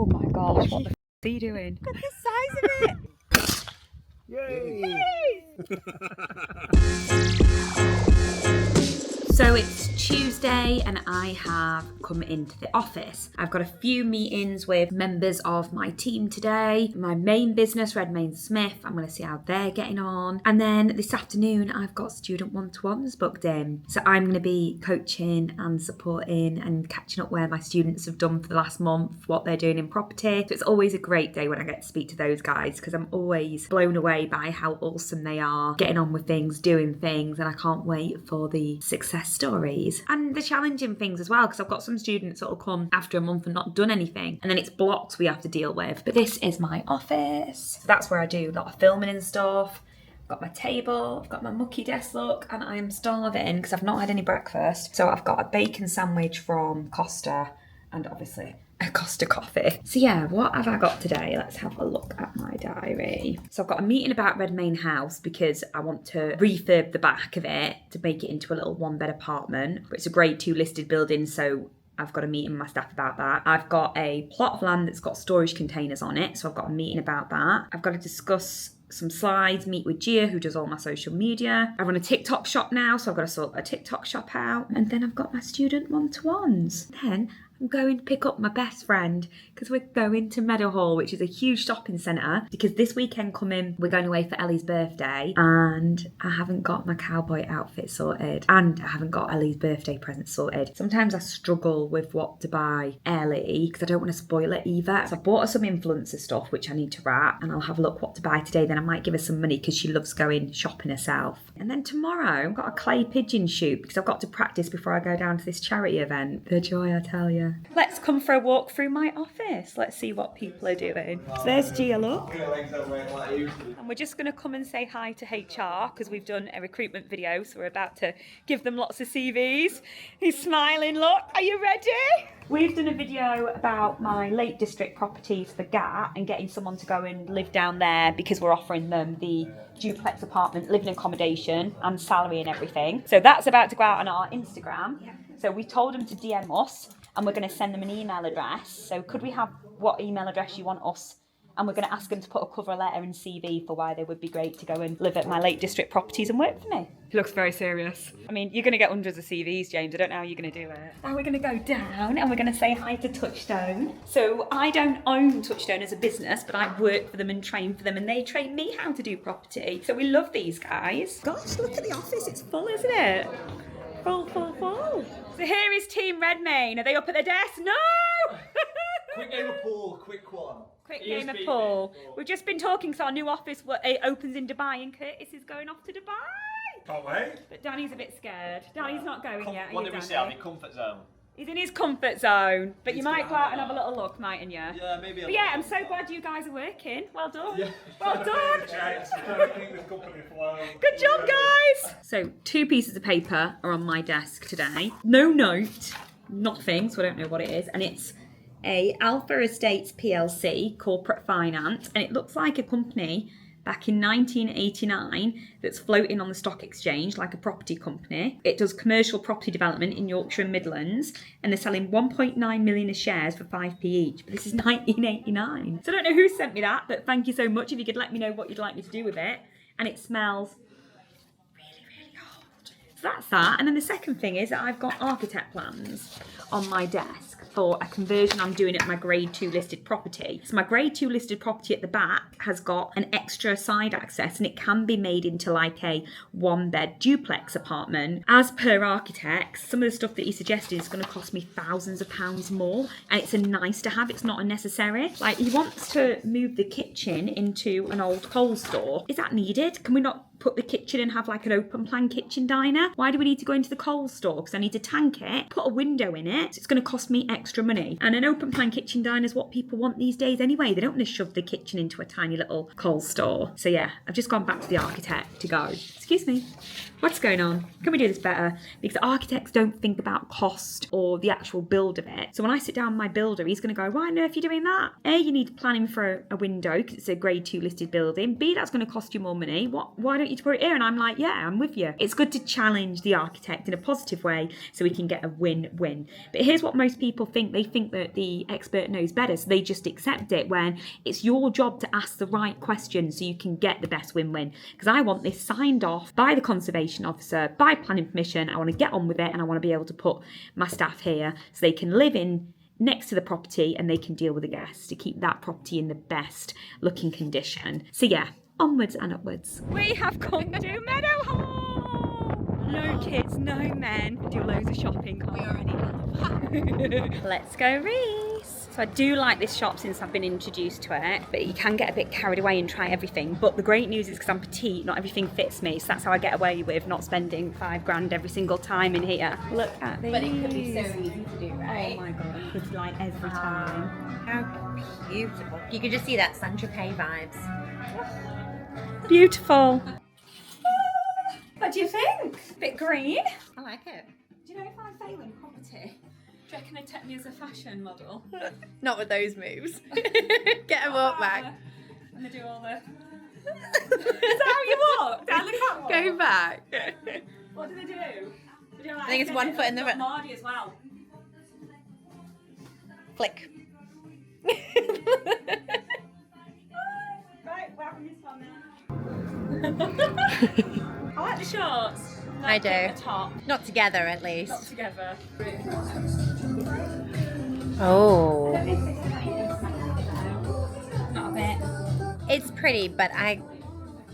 Oh my gosh, what the f*** are you doing? Look at the size of it! Yay! So it's Tuesday and I have come into the office. I've got a few meetings with members of my team today. My main business, Redmayne Smith, I'm going to see how they're getting on. And then this afternoon I've got student one-to-ones booked in. So I'm going to be coaching and supporting and catching up where my students have done for the last month, what they're doing in property. So it's always a great day when I get to speak to those guys because I'm always blown away by how awesome they are, getting on with things, doing things, and I can't wait for the success stories and the challenging things as well, because I've got some students that will come after a month and not done anything, and then it's blocks we have to deal with. But this is my office, so that's where I do a lot of filming and stuff. I've got my table, I've got my mucky desk look, and I am starving because I've not had any breakfast. So I've got a bacon sandwich from Costa and obviously a Costa coffee. So yeah, what have I got today? Let's have a look at my diary. So I've got a meeting about Redmayne House because I want to refurb the back of it to make it into a little one-bed apartment. But it's a grade 2 listed building, so I've got a meeting with my staff about that. I've got a plot of land that's got storage containers on it, so I've got a meeting about that. I've got to discuss some slides, meet with Gia, who does all my social media. I run a TikTok shop now, so I've got to sort a TikTok shop out. And then I've got my student one-to-ones. Then I'm going to pick up my best friend because we're going to Meadowhall, which is a huge shopping centre, because this weekend coming, we're going away for Ellie's birthday and I haven't got my cowboy outfit sorted and I haven't got Ellie's birthday present sorted. Sometimes I struggle with what to buy Ellie because I don't want to spoil it either. So I bought her some influencer stuff, which I need to wrap, and I'll have a look what to buy today. Then I might give her some money because she loves going shopping herself. And then tomorrow I've got a clay pigeon shoot because I've got to practice before I go down to this charity event. The joy, I tell you. Let's come for a walk through my office. Let's see what people are doing. So there's Gia, look. And we're just going to come and say hi to HR because we've done a recruitment video, so we're about to give them lots of CVs. He's smiling, look. Are you ready? We've done a video about my Lake District properties for GAT and getting someone to go and live down there because we're offering them the duplex apartment, living accommodation and salary and everything. So that's about to go out on our Instagram. Yeah. So we told them to DM us and we're going to send them an email address. So could we have what email address you want us? And we're going to ask them to put a cover letter and CV for why they would be great to go and live at my Lake District properties and work for me. He looks very serious. I mean, you're going to get hundreds of CVs, James. I don't know how you're going to do it. Now we're going to go down and we're going to say hi to Touchstone. So I don't own Touchstone as a business, but I work for them and train for them, and they train me how to do property. So we love these guys. Gosh, look at the office. It's full, isn't it? Full. So here is Team Redmayne. Are they up at the desk? No! Quick game of pool, quick one. Quick game of pool. We've just been talking, so our new office opens in Dubai and Curtis is going off to Dubai. Can't wait. But Danny's a bit scared. Danny's not going yet. What did we say? I'm in comfort zone. He's in his comfort zone. But you might go out and have a little look, mightn't you? Yeah, maybe. But yeah, I'm so glad you guys are working. Well done. Yeah. Well done. Good Good job, guys. So 2 pieces of paper are on my desk today. No note, nothing, so I don't know what it is. And it's a Alpha Estates PLC corporate finance, and it looks like a company back in 1989 that's floating on the stock exchange like a property company. It does commercial property development in Yorkshire and Midlands, and they're selling 1.9 million of shares for 5p each. But this is 1989. So I don't know who sent me that, but thank you so much. If you could let me know what you'd like me to do with it. And it smells really old. So that's that. And then the second thing is that I've got architect plans on my desk for a conversion I'm doing at my grade 2 listed property. So my grade 2 listed property at the back has got an extra side access, and it can be made into like a 1-bed duplex apartment. As per architects, some of the stuff that he suggested is going to cost me thousands of pounds more, and it's a nice to have, it's not a necessary. Like, he wants to move the kitchen into an old Coles store. Is that needed? Can we not put the kitchen and have like an open plan kitchen diner? Why do we need to go into the Coles store? Because I need to tank it, put a window in it, so it's going to cost me extra money. And an open plan kitchen diner is what people want these days anyway. They don't want to shove the kitchen into a tiny little Coles store. So yeah, I've just gone back to the architect to go, excuse Excuse me. What's going on? Can we do this better? Because architects don't think about cost or the actual build of it. So when I sit down with my builder, he's going to go, why on earth are you doing that? A, you need planning for a window because it's a grade 2 listed building. B, that's going to cost you more money. Why don't you put it here? And I'm like, yeah, I'm with you. It's good to challenge the architect in a positive way so we can get a win-win. But here's what most people think. They think that the expert knows better, so they just accept it, when it's your job to ask the right questions so you can get the best win-win. Because I want this signed off by the conservation officer, by planning permission. I want to get on with it, and I want to be able to put my staff here so they can live in next to the property and they can deal with the guests to keep that property in the best looking condition. So yeah, onwards and upwards. We have come to Meadowhall. No kids, no men. Do loads of shopping. We already have. Let's go, Reese. So I do like this shop since I've been introduced to it, but you can get a bit carried away and try everything. But the great news is because I'm petite, not everything fits me, so that's how I get away with not spending £5 every single time in here. Look at these. But it could be so easy to do, right? Oh my god, I could like every time. How beautiful. You could just see that Saint-Tropez vibes. Beautiful. What do you think? Bit green. I like it. Do you know if I'm failing property? Do you reckon they'd take me as a fashion model? Not with those moves. Get them up back. And they do all the... Is that how you walk? Down the catwalk? Go back. What do they do? They do like, I think it's one foot in the... Mardy as well. Flick. Right, where can this one now? I like the shorts. I do. The top. Not together, at least. Not together. Oh. Not a bit. It's pretty, but I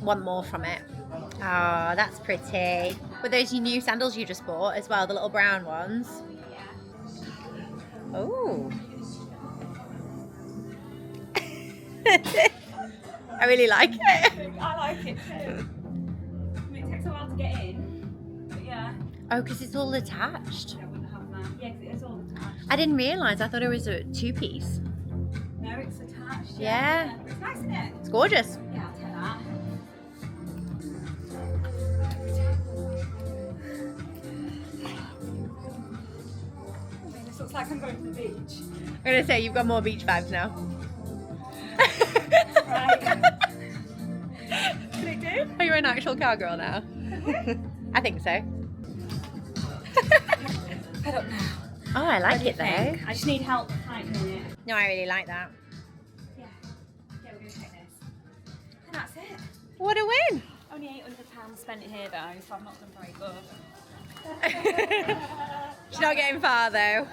want more from it. Oh, that's pretty. With those new sandals you just bought as well, the little brown ones. Yeah. Oh. I really like it. I like it too. I mean, it takes a while to get in, but yeah. Oh, because it's all attached. I wouldn't have that. Yeah, because it's all attached. I didn't realise. I thought it was a two-piece. No, it's attached. Yeah. It's nice, isn't it? It's gorgeous. Yeah, I'll take that. This looks like I'm going to the beach. I'm going to say, you've got more beach vibes now. Right. Can it do? Are you an actual cowgirl now? I think so. Head up now. Oh, I like What do you it though. think? I just need help tightening it. No, I really like that. Yeah. Yeah, we're going to take this. And that's it. What a win! Only £800 spent here though, so I've not done very good. She's not getting far though.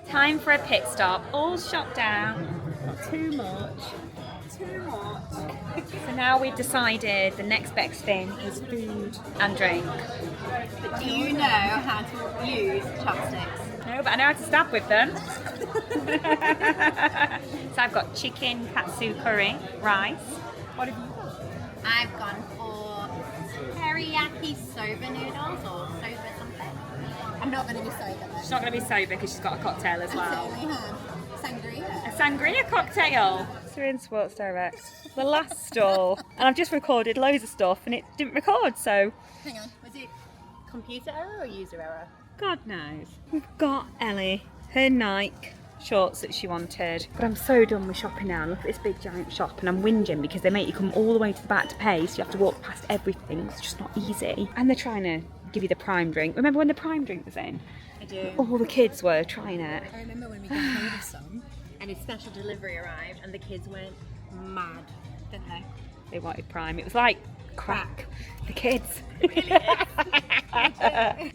Time for a pit stop. All shot down. Not too much. Too much. So now we've decided the next best thing is food and drink. But do you know how to use chopsticks? No, but I know how to stab with them. So I've got chicken katsu curry, rice. What have you got? I've gone for teriyaki soba noodles or soba something. I'm not going to be soba though. She's not going to be sober because she's got a cocktail as well. I certainly have sangria. A sangria cocktail. So we're in Sports Direct, the last stall. And I've just recorded loads of stuff and it didn't record, so... Hang on, was it computer error or user error? God knows. We've got Ellie, her Nike shorts that she wanted. But I'm so done with shopping now. Look at this big giant shop and I'm whinging because they make you come all the way to the back to pay, so you have to walk past everything. It's just not easy. And they're trying to give you the prime drink. Remember when the prime drink was in? I do. All the kids were trying it. I remember when we got hold of some and a special delivery arrived and the kids went mad, didn't they? They wanted prime. It was like crack. The kids.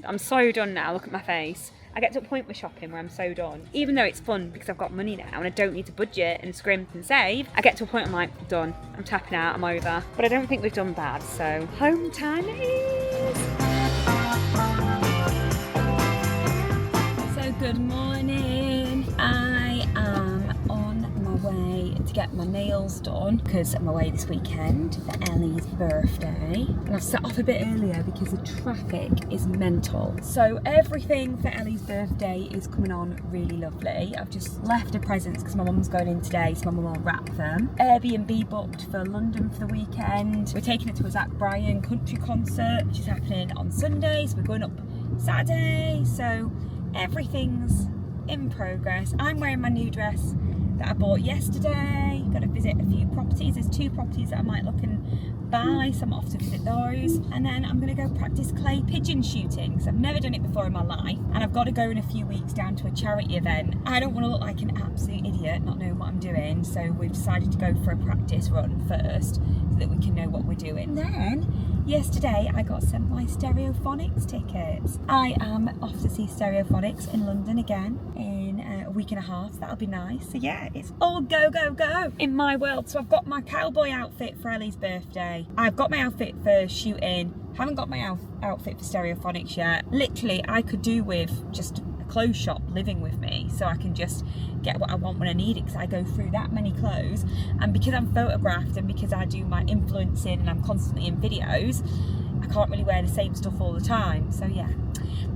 I'm so done now. Look at my face. I get to a point with shopping where I'm so done. Even though it's fun because I've got money now and I don't need to budget and scrimp and save, I get to a point I'm like, done. I'm tapping out, I'm over. But I don't think we've done bad, so home time it is. So good morning. I am on my way to get get my nails done because I'm away this weekend for Ellie's birthday. And I've set off a bit earlier because the traffic is mental. So everything for Ellie's birthday is coming on really lovely. I've just left her presents because my mum's going in today, so my mum will wrap them. Airbnb booked for London for the weekend. We're taking her to a Zach Bryan country concert, which is happening on Sunday, so we're going up Saturday. So everything's in progress. I'm wearing my new dress that I bought yesterday. Got to visit a few properties. There's 2 properties that I might look and buy, so I'm off to visit those. And then I'm going to go practice clay pigeon shooting because I've never done it before in my life, and I've got to go in a few weeks down to a charity event. I don't want to look like an absolute idiot not knowing what I'm doing, so we've decided to go for a practice run first so that we can know what we're doing. Then yesterday I got sent my Stereophonics tickets. I am off to see Stereophonics in London again in a week and a half, so that'll be nice. So yeah, it's all go go go in my world. So I've got my cowboy outfit for Ellie's birthday. I've got my outfit for shooting. Haven't got my outfit for Stereophonics yet. Literally, I could do with just a clothes shop living with me, so I can just get what I want when I need it, because I go through that many clothes. And because I'm photographed and because I do my influencing and I'm constantly in videos, I can't really wear the same stuff all the time. So yeah,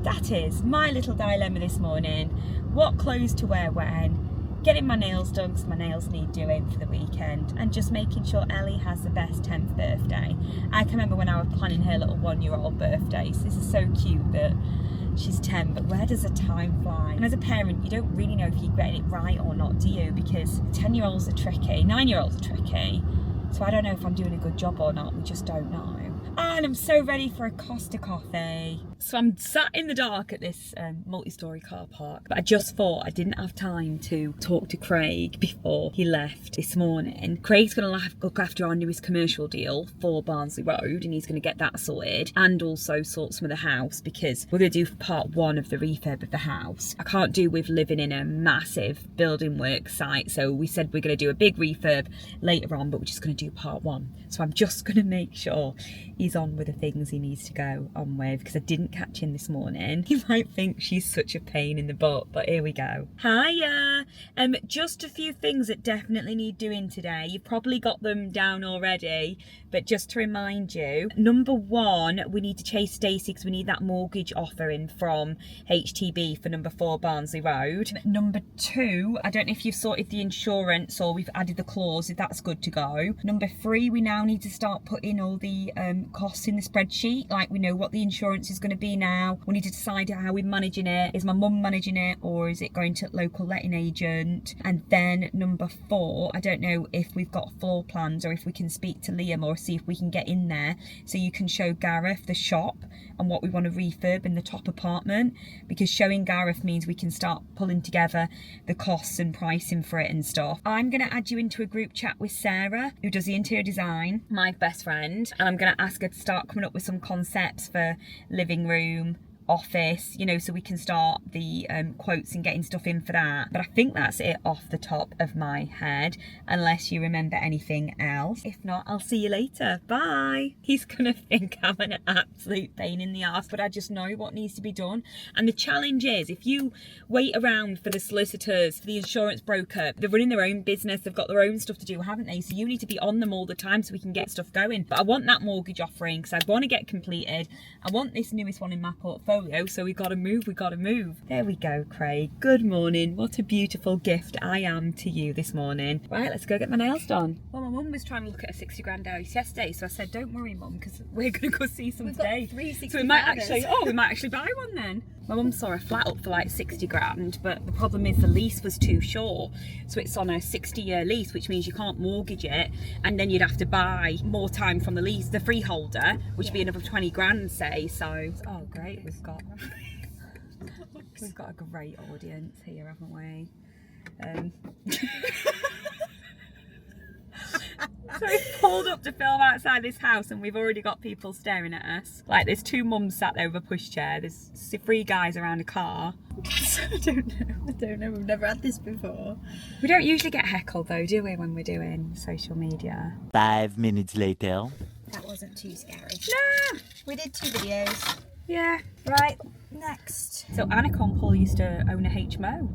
that is my little dilemma this morning. What clothes to wear when, getting my nails done because my nails need doing for the weekend, and just making sure Ellie has the best 10th birthday. I can remember when I was planning her little 1-year-old birthday, so this is so cute that she's 10, but where does the time fly? And as a parent, you don't really know if you're getting it right or not, do you? Because 10-year-olds are tricky, 9-year-olds are tricky, so I don't know if I'm doing a good job or not. We just don't know. And I'm so ready for a Costa coffee. So I'm sat in the dark at this multi-storey car park, but I just thought I didn't have time to talk to Craig before he left this morning. Craig's going to look after our newest commercial deal for Barnsley Road, and he's going to get that sorted, and also sort some of the house, because we're going to do part 1 of the refurb of the house. I can't do with living in a massive building work site, so we said we're going to do a big refurb later on, but we're just going to do part 1. So I'm just going to make sure he's on with the things he needs to go on with, because I didn't catch him this morning. He might think she's such a pain in the butt, but here we go. Hiya! Just a few things that definitely need doing today. You've probably got them down already, but just to remind you, number 1, we need to chase Stacey because we need that mortgage offer in from HTB for number 4 Barnsley Road. Number 2, I don't know if you've sorted the insurance or we've added the clause, if that's good to go. Number 3, we now need to start putting all the costs in the spreadsheet, like we know what the insurance is going to be now. We need to decide how we're managing it. Is my mum managing it, or is it going to local letting agent? And then number 4, I don't know if we've got floor plans or if we can speak to Liam or see if we can get in there so you can show Gareth the shop and what we want to refurb in the top apartment, because showing Gareth means we can start pulling together the costs and pricing for it and stuff. I'm going to add you into a group chat with Sarah, who does the interior design, my best friend, and I'm going to ask her to start coming up with some concepts for living room, office, you know, so we can start the quotes and getting stuff in for that. But I think that's it off the top of my head, unless you remember anything else. If not, I'll see you later. Bye. He's gonna think I'm an absolute pain in the arse, but I just know what needs to be done. And the challenge is, if you wait around for the solicitors, for the insurance broker, they're running their own business, they've got their own stuff to do, haven't they? So you need to be on them all the time so we can get stuff going. But I want that mortgage offering because I want to get completed. I want this newest one in my portfolio, so we gotta move. There we go, Craig. Good morning. What a beautiful gift I am to you this morning. Right, let's go get my nails done. Well, my mum was trying to look at a 60 grand house yesterday, so I said, don't worry, mum, because we're gonna go see some today. Got 3 60 so we might actually buy one then. My mum saw a flat up for like 60 grand, but the problem is the lease was too short. So it's on a 60-year lease, which means you can't mortgage it, and then you'd have to buy more time from the lease, the freeholder, which would be another 20 grand, say. So, oh great, we've got a great audience here, haven't we? So we pulled up to film outside this house and we've already got people staring at us. Like, there's 2 mums sat there with a pushchair, there's 3 guys around a car. I don't know, we've never had this before. We don't usually get heckled though, do we, when we're doing social media? 5 minutes later. That wasn't too scary. No! We did 2 videos. Yeah. Right, next. So Anna Compole used to own a HMO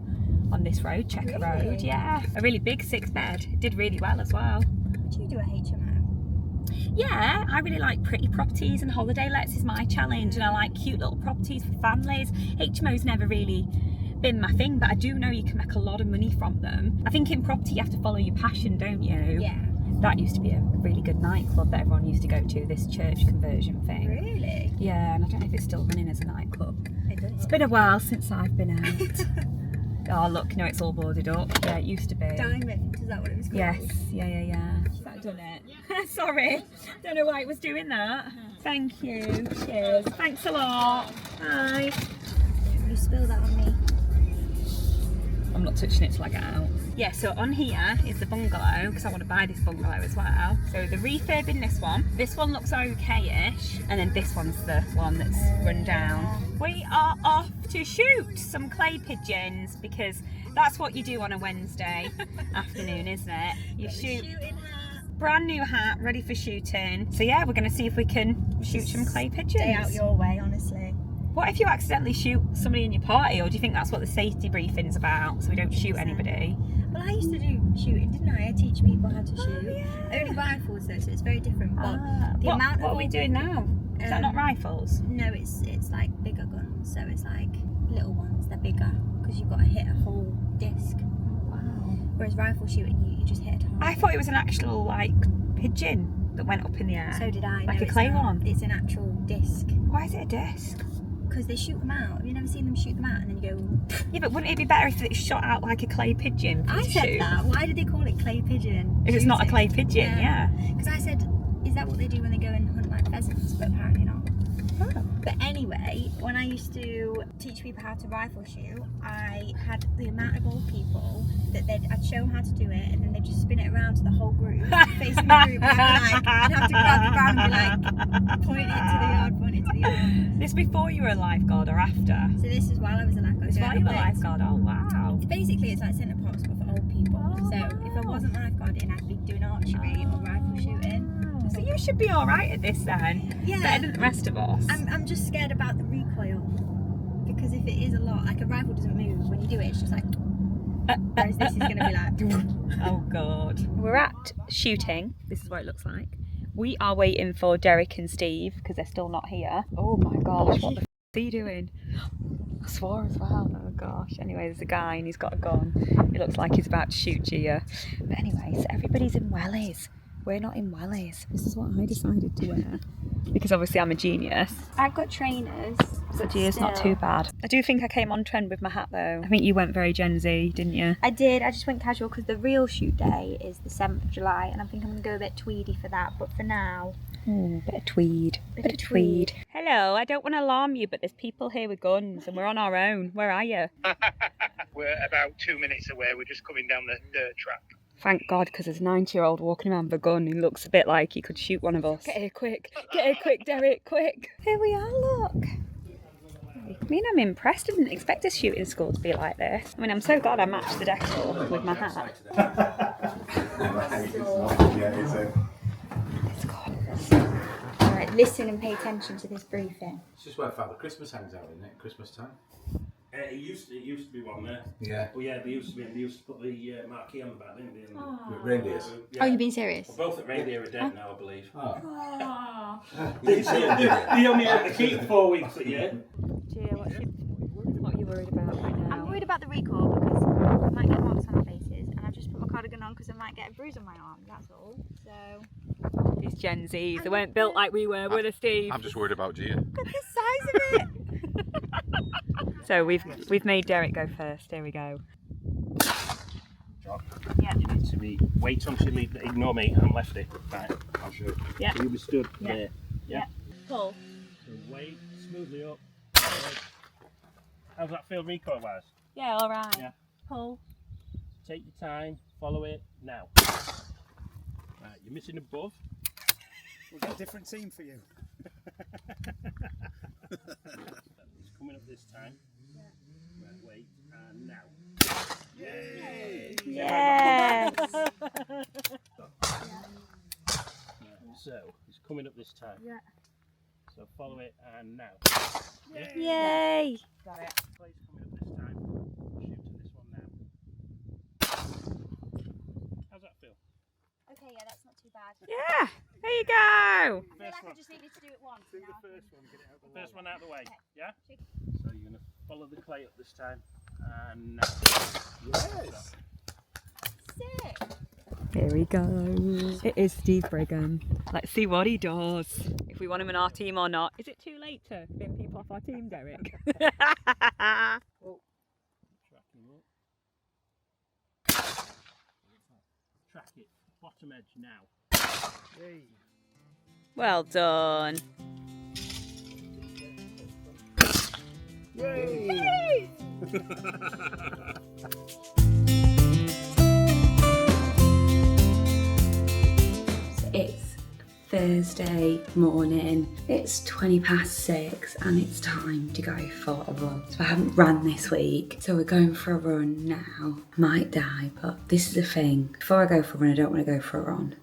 on this road, Checker Road. Yeah, a really big 6-bed. It did really well as well. Would you do a HMO? Yeah, I really like pretty properties, and holiday lets is my challenge, and I like cute little properties for families. HMO's never really been my thing, but I do know you can make a lot of money from them. I think in property you have to follow your passion, don't you? Yeah. That used to be a really good nightclub that everyone used to go to, this church conversion thing. Really? Yeah, and I don't know if it's still running as a nightclub. It does. It's been a while since I've been out. Oh look, no, it's all boarded up. Yeah, it used to be. Diamond, is that what it was called? Yes, yeah. Has that done it? Sorry, don't know why it was doing that. Thank you, cheers. Thanks a lot. Bye. You spill that on me. I'm not touching it till I get out. Yeah, so on here is the bungalow, because I want to buy this bungalow as well. So the refurb in this one. This one looks okay-ish, and then this one's the one that's run down. We are off to shoot some clay pigeons, because that's what you do on a Wednesday afternoon, isn't it? You shoot. Brand new hat, ready for shooting. So yeah, we're going to see if we can shoot some clay pigeons. Stay out your way, honestly. What if you accidentally shoot somebody in your party, or do you think that's what the safety briefing's about, so we don't shoot anybody? Well, I used to do shooting, didn't I? I teach people how to shoot. Only rifles though, so it's very different. But the amount what of are we doing now? Is that not rifles? No, it's like bigger guns. So it's like little ones. They're bigger because you've got to hit a whole disc. Wow. Whereas rifle shooting, you just hit a target. I thought it was an actual like pigeon that went up in the air. So did I. Like No, a clay it's not. one. It's an actual disc. Why is it a disc? Because they shoot them out. Have you never seen them shoot them out and then you go? Yeah, but wouldn't it be better if it shot out like a clay pigeon? I said shoot? that. Why did they call it clay pigeon? If it's not a shooting? clay pigeon, yeah. Because I said, is that what they do when they go and hunt like pheasants? But apparently not. Oh. But anyway, when I used to teach people how to rifle shoot, I had the amount of old people that I'd show them how to do it, and then they'd just spin it around to the whole group, facing the group, and I'd have to grab the gun and be like, point it to the yard, point it to the yard. This before you were a lifeguard or after? So this is while I was a lifeguard. It's so while I you were a went- lifeguard, oh wow. Basically, it's like centre parks but for old people. Oh, so if I wasn't lifeguarding, I'd be doing archery or rifle shooting. So you should be alright at this then. Yeah. Better than the rest of us. I'm just scared about the recoil, because if it is a lot, like a rifle doesn't move when you do it, it's just like, whereas this is going to be like, oh god. We're at shooting. This is what it looks like. We are waiting for Derek and Steve because they're still not here. Oh my gosh, what the f are you doing? I swore as well. Oh gosh. Anyway, there's a guy and he's got a gun. He looks like he's about to shoot Gia. But anyway, so everybody's in wellies. We're not in wellies. This is what I decided to wear. Because obviously I'm a genius. I've got trainers. So Gia's not too bad. I do think I came on trend with my hat though. I think you went very Gen Z, didn't you? I did. I just went casual because the real shoot day is the 7th of July, and I think I'm going to go a bit tweedy for that. But for now, Bit of tweed. Bit of tweed. Hello, I don't want to alarm you, but there's people here with guns and we're on our own. Where are you? We're about 2 minutes away. We're just coming down the dirt track. Thank God, because there's a 90-year-old walking around with a gun who looks a bit like he could shoot one of us. Get here quick, Derek, quick. Here we are, look. I mean, I'm impressed. I didn't expect a shooting school to be like this. I mean, I'm so glad I matched the decor with my hat. It's good. alright, listen and pay attention to this briefing. It's just where Father Christmas hangs out, isn't it? Christmas time. It used to be one there. Yeah. Well, yeah, they used to put the marquee on the back, didn't they? With reindeers. Yeah. Oh, you've been serious? Well, both at reindeer are dead now, I believe. Oh. They only had to keep 4 weeks a year. Gia, what are you worried about right now? I'm worried about the recoil because I might get marks on our faces, and I've just put my cardigan on because I might get a bruise on my arm, that's all. So, These Gen Zs, they weren't built like we were they, Steve? I'm just worried about Gia. look at the size of it! So we've made Derek go first. Here we go. Yeah. You need to be wait until you ignore me. I'm lefty. Right. I'll show you. Yeah. You'll be stood Yeah. there. Yeah. Pull. So wait smoothly up. How's that feel recoil wise? Yeah, all right. Yeah. Pull. Take your time. Follow it now. Right. You're missing above. We've got a different team for you. It's coming up this time. Right, wait, and now. Yes. Right, so, it's coming up this time. Yeah. So follow it, and now. Yay. Got it. Play's coming up this time. Shoot to this one now. Okay, yeah, that's not too bad. Yeah, there you go. I feel like I just needed to do it once. Do now. the first one, get it out the way. First one out of the way, yeah? Shake. So you're going to follow the clay up this time. And now. Yes! Sick. Here he goes. It is Steve Brigham. Let's see what he does. If we want him in our team or not. Is it too late to bin people off our team, Derek? Tracking up. Track it, bottom edge now. Hey. Well done. Yay! It's Thursday morning. It's 6:20 and it's time to go for a run. So I haven't ran this week, so we're going for a run now. Might die, but this is the thing. Before I go for a run, I don't want to go for a run.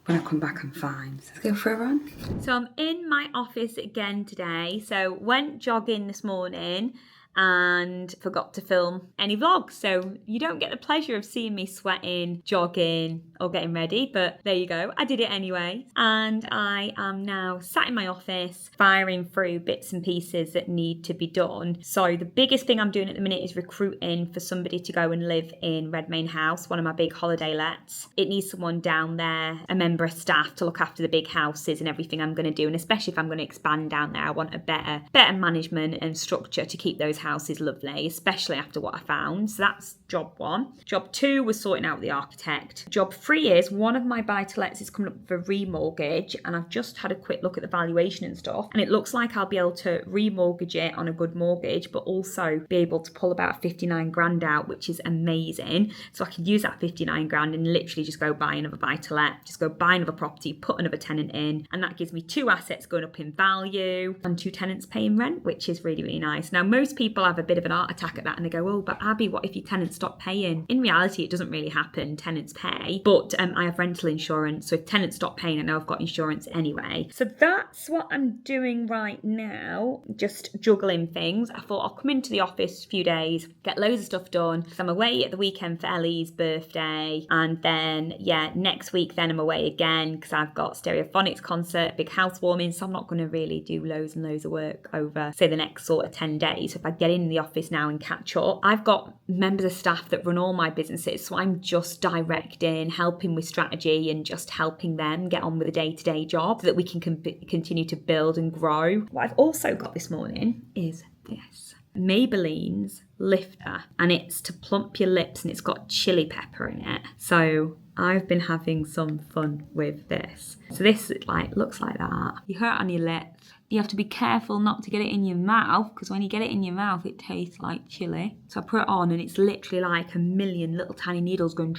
When I come back, I'm fine. So let's go for a run. So I'm in my office again today. So went jogging this morning and forgot to film any vlogs. So you don't get the pleasure of seeing me sweating, jogging or getting ready, but there you go. I did it anyway. And I am now sat in my office firing through bits and pieces that need to be done. So the biggest thing I'm doing at the minute is recruiting for somebody to go and live in Redmayne House, one of my big holiday lets. It needs someone down there, a member of staff to look after the big houses and everything I'm going to do. And especially if I'm going to expand down there, I want a better management and structure to keep those houses lovely, especially after what I found. So that's job one. Job two was sorting out the architect. Job three is one of my buy-to-lets is coming up for remortgage, and I've just had a quick look at the valuation and stuff, and it looks like I'll be able to remortgage it on a good mortgage, but also be able to pull about 59 grand out, which is amazing. So I can use that 59 grand and literally just go buy another buy-to-let, just go buy another property, put another tenant in, and that gives me two assets going up in value and two tenants paying rent, which is really, really nice. Now, most people have a bit of an heart attack at that and they go, oh, but Abby, what if your tenants stop paying? In reality, it doesn't really happen. Tenants pay, but I have rental insurance, so if tenants stop paying, I know I've got insurance anyway. So that's what I'm doing right now, just juggling things. I thought I'll come into the office a few days, get loads of stuff done, because I'm away at the weekend for Ellie's birthday, and then next week then I'm away again because I've got Stereophonics concert, big housewarming, so I'm not going to really do loads and loads of work over, say, the next sort of 10 days. So if I get in the office now and catch up, I've got members of staff that run all my businesses, so I'm just directing, helping with strategy and just helping them get on with a day-to-day job so that we can continue to build and grow. What I've also got this morning is this Maybelline's lifter, and it's to plump your lips and it's got chili pepper in it. So I've been having some fun with this. So this looks like that. You hurt on your lips. You have to be careful not to get it in your mouth, because when you get it in your mouth, it tastes like chili. So I put it on and it's literally like a million little tiny needles going.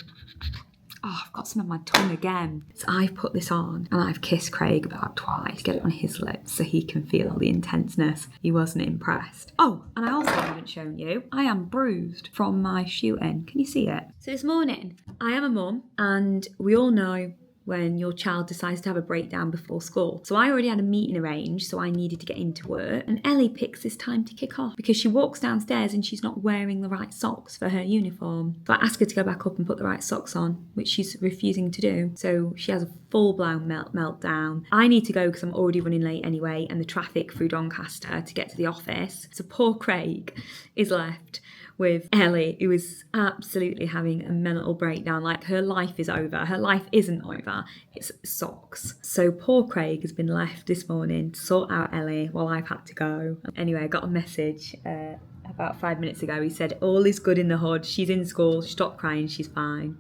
Oh, I've got some on my tongue again. So I've put this on and I've kissed Craig about twice, get it on his lips so he can feel the intenseness. He wasn't impressed. Oh, and I also haven't shown you, I am bruised from my shooting. Can you see it? So this morning, I am a mum, and we all know when your child decides to have a breakdown before school. So I already had a meeting arranged, so I needed to get into work. And Ellie picks this time to kick off because she walks downstairs and she's not wearing the right socks for her uniform. So I ask her to go back up and put the right socks on, which she's refusing to do. So she has a full-blown meltdown. I need to go because I'm already running late anyway, and the traffic through Doncaster to get to the office. So poor Craig is left with Ellie, who is absolutely having a mental breakdown. Like, her life is over. Her life isn't over. It's socks. So poor Craig has been left this morning to sort out Ellie while I've had to go. Anyway, I got a message about 5 minutes ago. He said, all is good in the hood. She's in school. Stop crying. She's fine.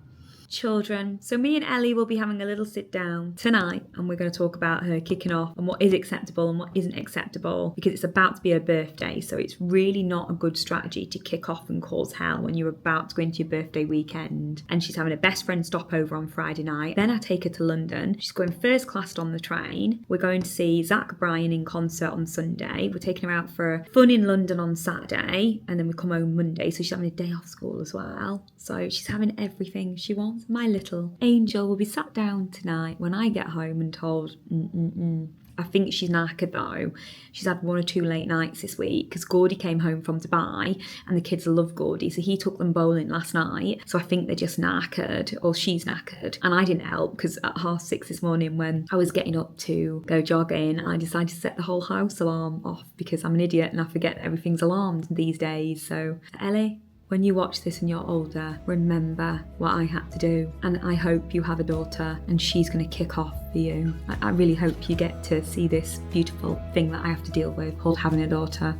Children. So me and Ellie will be having a little sit down tonight, and we're going to talk about her kicking off and what is acceptable and what isn't acceptable, because it's about to be her birthday, so it's really not a good strategy to kick off and cause hell when you're about to go into your birthday weekend. And she's having a best friend stopover on Friday night. Then I take her to London. She's going first class on the train. We're going to see Zach Bryan in concert on Sunday. We're taking her out for fun in London on Saturday, and then we come home Monday, so she's having a day off school as well. So she's having everything she wants. My little angel will be sat down tonight when I get home and told, I think she's knackered though. She's had 1 or 2 late nights this week because Gordy came home from Dubai and the kids love Gordy, so he took them bowling last night. So I think they're just knackered, or she's knackered. And I didn't help because at 6:30 this morning when I was getting up to go jogging, I decided to set the whole house alarm off because I'm an idiot and I forget that everything's alarmed these days. So Ellie, when you watch this and you're older, remember what I had to do. And I hope you have a daughter and she's going to kick off for you. I really hope you get to see this beautiful thing that I have to deal with called having a daughter.